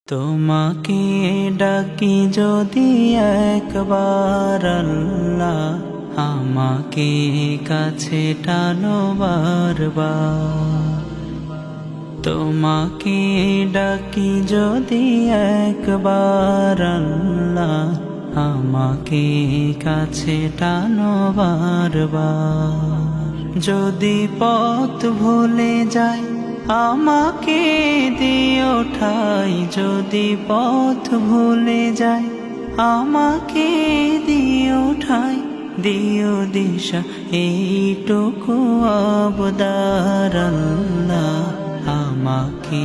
তোমাকে ডাকি যদি একবার আল্লাহ, আমাকে কাছে টানো বারবার। তোমাকে ডাকি যদি একবার আল্লাহ, আমাকে কাছে টানো বারবার। যদি পথ ভুলে যাই আমাকে দিও ঠাই, যদি পথ ভুলে যাই আমাকে দিও ঠাই, দিও দিশা এইটুকু আবদার আল্লাহ, আমাকে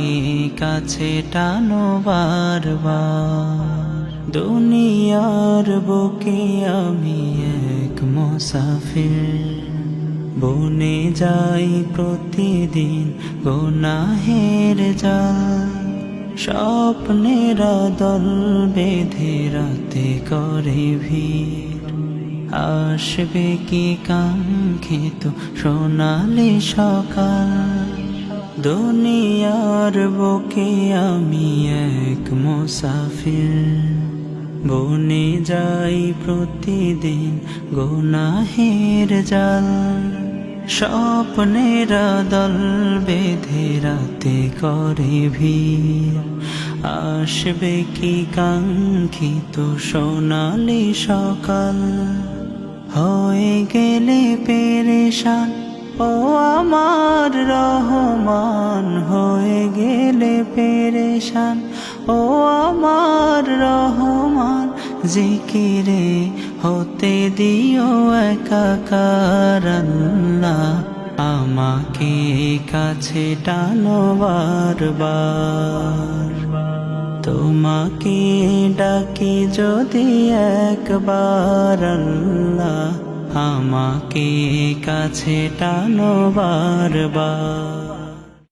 কাছে টানো বারবার। দুনিয়ার বুকে আমি এক মুসাফির, বনে যাই প্রতিদিন গুনাহের জাল। স্বপ্নের দল বেঁধে রাতে করে ভিড়, আসবে কি কাঙ্ক্ষিত সোনালি সকাল। দুনিয়ার বুকে আমি এক মুসাফির, বনে যাই প্রতিদিন গুনাহের জাল। স্বপ্নের দল বেঁধে রাতে করে ভিড়, আসবে কি কাঙ্ক্ষিত সোনালি সকাল। হয়ে গেলে পেরেশান ও আমার রহমান, হয়ে গেলে পেরেশান ও আমার রহমান। জিকিরে হতে দিও একাকার আল্লাহ, আমাকে কাছে টানো বারবার। তোমাকে ডাকি যদি একবার আল্লাহ, আমাকে কাছে টানো বারবার।